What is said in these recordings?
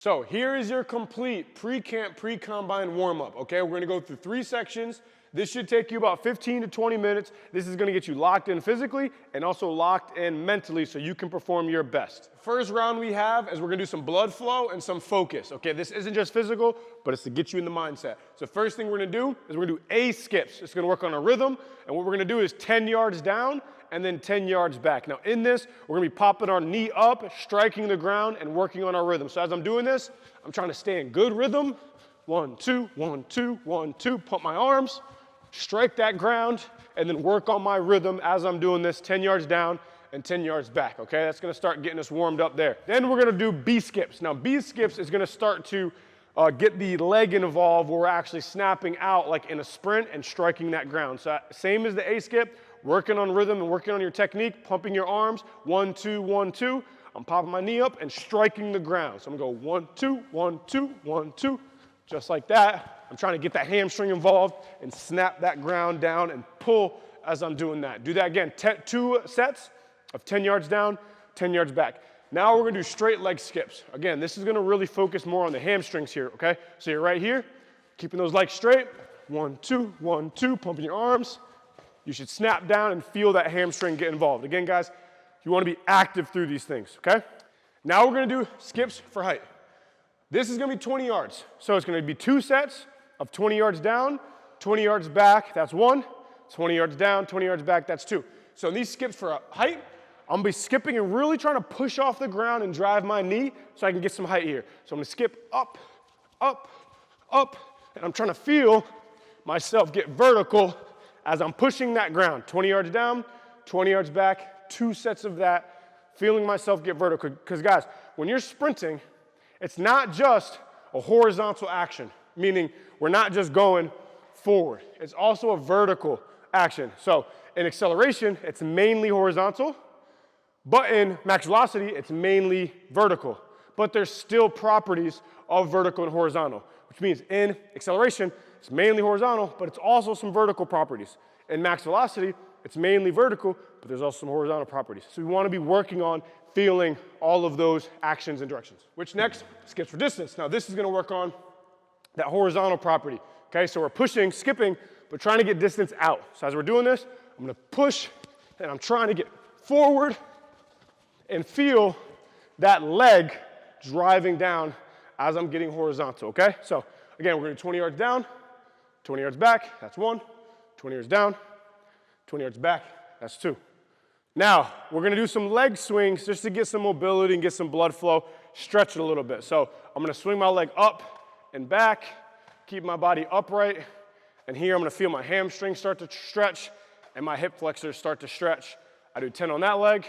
So here is your complete pre-camp, pre-combine warm-up, okay? We're gonna go through 3 sections. This should take you about 15 to 20 minutes. This is gonna get you locked in physically and also locked in mentally so you can perform your best. First round we have is we're gonna do some blood flow and some focus, okay? This isn't just physical, but it's to get you in the mindset. So first thing we're gonna do is we're gonna do A skips. It's gonna work on a rhythm, and what we're gonna do is 10 yards down and then 10 yards back. Now in this, we're gonna be popping our knee up, striking the ground, and working on our rhythm. So as I'm doing this, I'm trying to stay in good rhythm. 1, 2, 1, 2, 1, 2, pump my arms, strike that ground, and then work on my rhythm as I'm doing this, 10 yards down and 10 yards back, okay? That's gonna start getting us warmed up there. Then we're gonna do B skips. Now B skips is gonna start to get the leg involved where we're actually snapping out like in a sprint and striking that ground. So same as the A skip, working on rhythm and working on your technique, pumping your arms, 1, 2, 1, 2. I'm popping my knee up and striking the ground. So I'm gonna go 1, 2, 1, 2, 1, 2, just like that. I'm trying to get that hamstring involved and snap that ground down and pull as I'm doing that. Do that again, 2 sets of 10 yards down, 10 yards back. Now we're gonna do straight leg skips. Again, this is gonna really focus more on the hamstrings here, okay? So you're right here, keeping those legs straight, 1, 2, 1, 2, pumping your arms. You should snap down and feel that hamstring get involved. Again, guys, you wanna be active through these things, okay? Now we're gonna do skips for height. This is gonna be 20 yards. So it's gonna be 2 sets of 20 yards down, 20 yards back, that's 1. 20 yards down, 20 yards back, that's 2. So in these skips for height, I'm gonna be skipping and really trying to push off the ground and drive my knee so I can get some height here. So I'm gonna skip up, up, up, and I'm trying to feel myself get vertical as I'm pushing that ground. 20 yards down, 20 yards back, 2 sets of that, feeling myself get vertical. Because guys, when you're sprinting, it's not just a horizontal action, meaning we're not just going forward. It's also a vertical action. So in acceleration, it's mainly horizontal, but in max velocity, it's mainly vertical. But there's still properties of vertical and horizontal, which means in acceleration, it's mainly horizontal, but it's also some vertical properties. In max velocity, it's mainly vertical, but there's also some horizontal properties. So we want to be working on feeling all of those actions and directions. Which next? Skips for distance. Now this is going to work on that horizontal property. Okay, so we're pushing, skipping, but trying to get distance out. So as we're doing this, I'm going to push, and I'm trying to get forward and feel that leg driving down as I'm getting horizontal, okay? So again, we're going to do 20 yards down, 20 yards back, that's 1. 20 yards down, 20 yards back, that's 2. Now, we're gonna do some leg swings just to get some mobility and get some blood flow, stretch it a little bit. So I'm gonna swing my leg up and back, keep my body upright, and here I'm gonna feel my hamstrings start to stretch and my hip flexors start to stretch. I do 10 on that leg,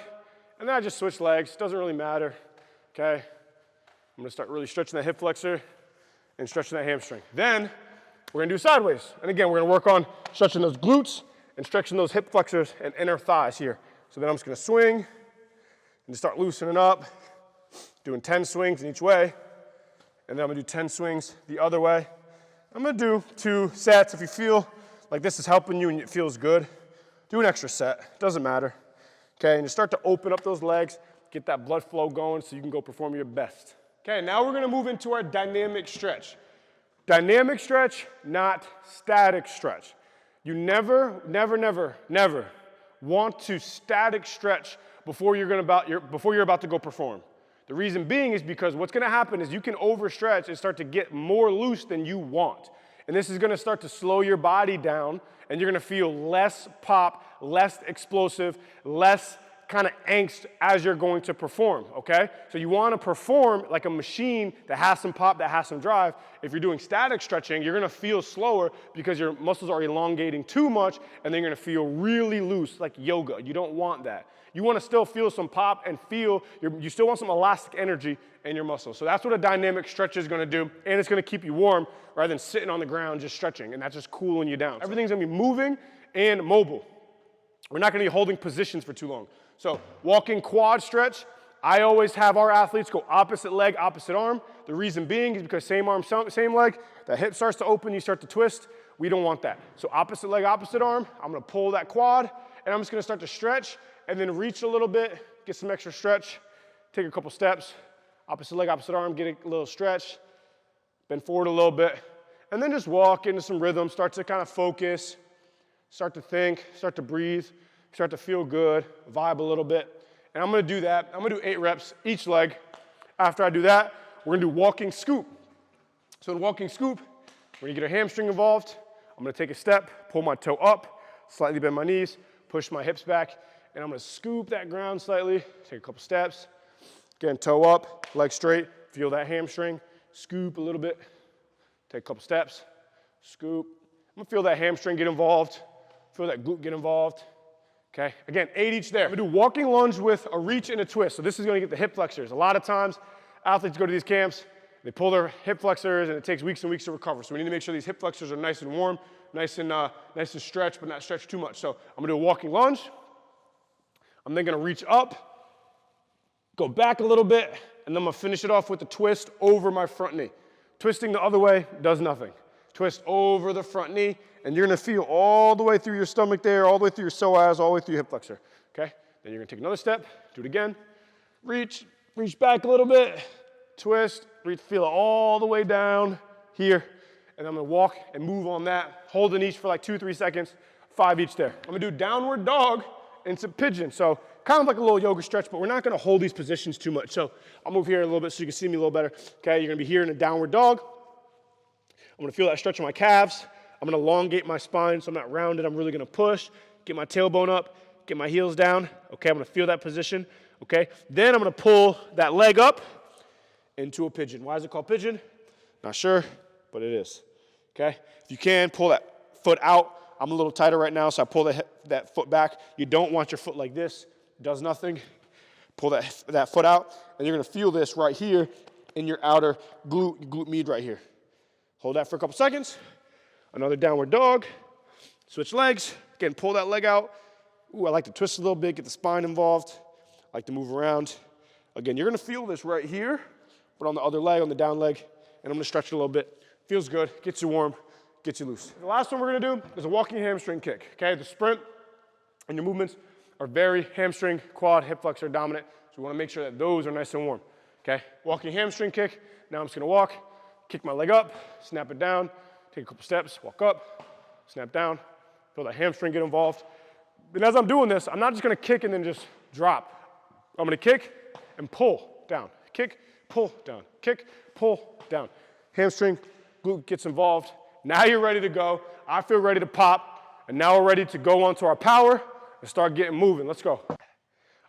and then I just switch legs, doesn't really matter, okay? I'm gonna start really stretching that hip flexor and stretching that hamstring. Then, we're gonna do sideways. And again, we're gonna work on stretching those glutes and stretching those hip flexors and inner thighs here. So then I'm just gonna swing and start loosening up, doing 10 swings in each way. And then I'm gonna do 10 swings the other way. I'm gonna do 2 sets. If you feel like this is helping you and it feels good, do an extra set, doesn't matter. Okay, and you start to open up those legs, get that blood flow going so you can go perform your best. Okay, now we're gonna move into our dynamic stretch. Dynamic stretch, not static stretch. You never want to static stretch before you're about to go perform. The reason being is because what's going to happen is you can overstretch and start to get more loose than you want. And this is going to start to slow your body down, and you're going to feel less pop, less explosive, less kind of angst as you're going to perform, okay? So you want to perform like a machine that has some pop, that has some drive. If you're doing static stretching, you're going to feel slower because your muscles are elongating too much, and then you're going to feel really loose like yoga. You don't want that. You want to still feel some pop and you still want some elastic energy in your muscles. So that's what a dynamic stretch is going to do, and it's going to keep you warm rather than sitting on the ground just stretching, and that's just cooling you down. Everything's going to be moving and mobile. We're not going to be holding positions for too long. So walking quad stretch, I always have our athletes go opposite leg, opposite arm. The reason being is because same arm, same leg, the hip starts to open, you start to twist. We don't want that. So opposite leg, opposite arm, I'm gonna pull that quad, and I'm just gonna start to stretch, and then reach a little bit, get some extra stretch, take a couple steps, Opposite leg, opposite arm, get a little stretch. Bend forward a little bit. And then just walk into some rhythm, start to kind of focus, start to think, start to breathe, start to feel good, vibe a little bit. And I'm gonna do that. I'm gonna do 8 reps each leg. After I do that, we're gonna do walking scoop. So in walking scoop, we're gonna get our hamstring involved. I'm gonna take a step, pull my toe up, slightly bend my knees, push my hips back, and I'm gonna scoop that ground slightly, take a couple steps. Again, toe up, leg straight, feel that hamstring, scoop a little bit, take a couple steps, scoop. I'm gonna feel that hamstring get involved, feel that glute get involved. Okay, again, 8 each there. I'm gonna do walking lunge with a reach and a twist. So this is gonna get the hip flexors. A lot of times, athletes go to these camps, they pull their hip flexors and it takes weeks and weeks to recover. So we need to make sure these hip flexors are nice and warm, nice and stretched, but not stretched too much. So I'm gonna do a walking lunge. I'm then gonna reach up, go back a little bit, and then I'm gonna finish it off with a twist over my front knee. Twisting the other way does nothing. Twist over the front knee, and you're gonna feel all the way through your stomach there, all the way through your psoas, all the way through your hip flexor, okay? Then you're gonna take another step, do it again. Reach back a little bit, twist, feel it all the way down here, and I'm gonna walk and move on that, holding each for like 2-3 seconds, 5 each there. I'm gonna do downward dog into pigeon. So kind of like a little yoga stretch, but we're not gonna hold these positions too much. So I'll move here a little bit so you can see me a little better. Okay, you're gonna be here in a downward dog. I'm gonna feel that stretch in my calves. I'm gonna elongate my spine so I'm not rounded. I'm really gonna push, get my tailbone up, get my heels down. Okay, I'm gonna feel that position. Okay, then I'm gonna pull that leg up into a pigeon. Why is it called pigeon? Not sure, but it is. Okay, if you can, pull that foot out. I'm a little tighter right now, so I pull that foot back. You don't want your foot like this. It does nothing. Pull that foot out, and you're gonna feel this right here in your outer glute med right here. Hold that for a couple seconds. Another downward dog. Switch legs. Again, pull that leg out. Ooh, I like to twist a little bit, get the spine involved. I like to move around. Again, you're gonna feel this right here, but on the other leg, on the down leg, and I'm gonna stretch it a little bit. Feels good, gets you warm, gets you loose. The last one we're gonna do is a walking hamstring kick, okay? The sprint and your movements are very hamstring, quad, hip flexor dominant, so we wanna make sure that those are nice and warm, okay? Walking hamstring kick, now I'm just gonna walk, kick my leg up, snap it down, take a couple steps, walk up, snap down, feel that hamstring get involved. And as I'm doing this, I'm not just gonna kick and then just drop. I'm gonna kick and pull down, kick, pull down, kick, pull down. Hamstring, glute gets involved. Now you're ready to go. I feel ready to pop. And now we're ready to go onto our power and start getting moving. Let's go. All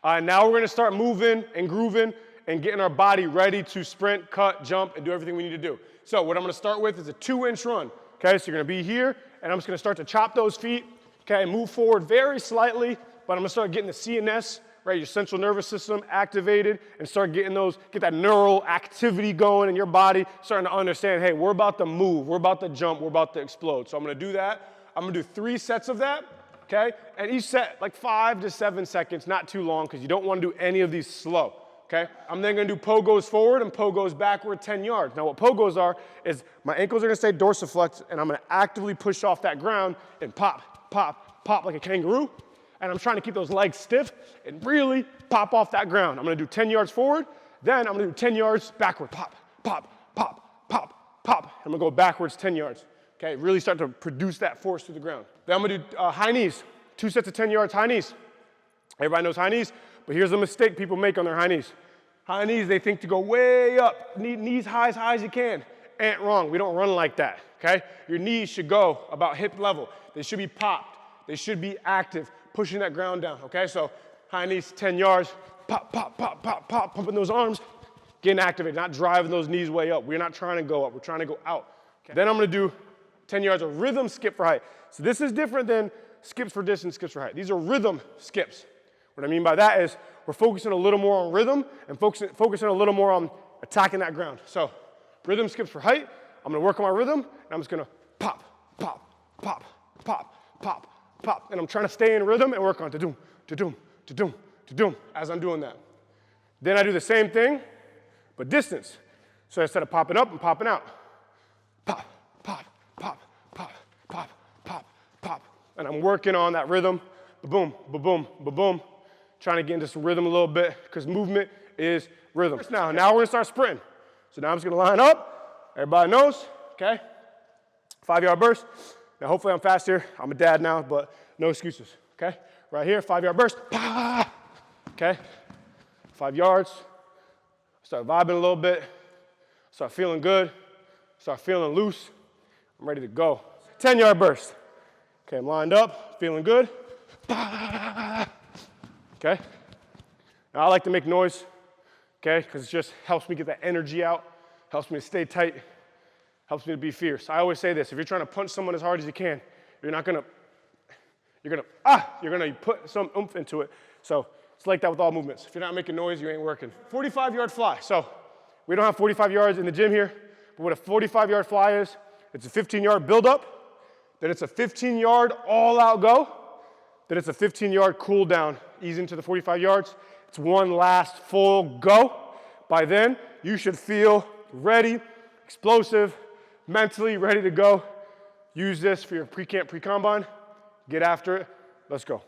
right, now we're gonna start moving and grooving and getting our body ready to sprint, cut, jump, and do everything we need to do. So what I'm gonna start with is a 2-inch run. Okay, so you're gonna be here, and I'm just gonna start to chop those feet, okay, move forward very slightly, but I'm gonna start getting the CNS, right, your central nervous system activated, and start getting get that neural activity going in your body, starting to understand, hey, we're about to move, we're about to jump, we're about to explode. So I'm gonna do that. I'm gonna do 3 sets of that, okay? And each set, like 5 to 7 seconds, not too long, because you don't wanna do any of these slow, okay? I'm then gonna do pogos forward and pogos backward 10 yards. Now what pogos are is my ankles are gonna stay dorsiflex, and I'm gonna actively push off that ground and pop, pop, pop like a kangaroo. And I'm trying to keep those legs stiff and really pop off that ground. I'm gonna do 10 yards forward, then I'm gonna do 10 yards backward, pop, pop, pop, pop, pop. I'm gonna go backwards 10 yards, okay? Really start to produce that force through the ground. Then I'm gonna do high knees, 2 sets of 10 yards high knees. Everybody knows high knees, but here's a mistake people make on their high knees. High knees, they think to go way up, knees high as you can. Ain't wrong, we don't run like that, okay? Your knees should go about hip level. They should be popped, they should be active, pushing that ground down, okay? So high knees, 10 yards, pop, pop, pop, pop, pop, pumping those arms, getting activated, not driving those knees way up. We're not trying to go up, we're trying to go out. Okay. Then I'm gonna do 10 yards of rhythm skip for height. So this is different than skips for distance, skips for height. These are rhythm skips. What I mean by that is we're focusing a little more on rhythm and focusing a little more on attacking that ground. So rhythm skips for height, I'm gonna work on my rhythm, and I'm just gonna pop, pop, pop, pop, pop, pop, and I'm trying to stay in rhythm and work on to-doom, to-doom, to-doom, to-doom as I'm doing that. Then I do the same thing, but distance. So instead of popping up, I'm popping out. Pop, pop, pop, pop, pop, pop, pop. And I'm working on that rhythm, ba-boom, ba-boom, ba-boom, trying to get into some rhythm a little bit, because movement is rhythm. Now we're gonna start sprinting. So now I'm just gonna line up. Everybody knows, okay? 5-yard burst. Now hopefully I'm fast here. I'm a dad now, but no excuses, okay? Right here, 5-yard burst. Okay? 5 yards. Start vibing a little bit. Start feeling good. Start feeling loose. I'm ready to go. 10-yard burst. Okay, I'm lined up, feeling good. Okay? Now I like to make noise, okay, because it just helps me get that energy out, helps me to stay tight, helps me to be fierce. I always say this, if you're trying to punch someone as hard as you can, you're gonna put some oomph into it. So it's like that with all movements. If you're not making noise, you ain't working. 45-yard fly. So we don't have 45 yards in the gym here, but what a 45-yard fly is, it's a 15-yard build-up, then it's a 15-yard all-out go, then it's a 15-yard cool down, ease into the 45 yards. It's one last full go. By then, you should feel ready, explosive, mentally ready to go. Use this for your pre-camp, pre-combine. Get after it. Let's go.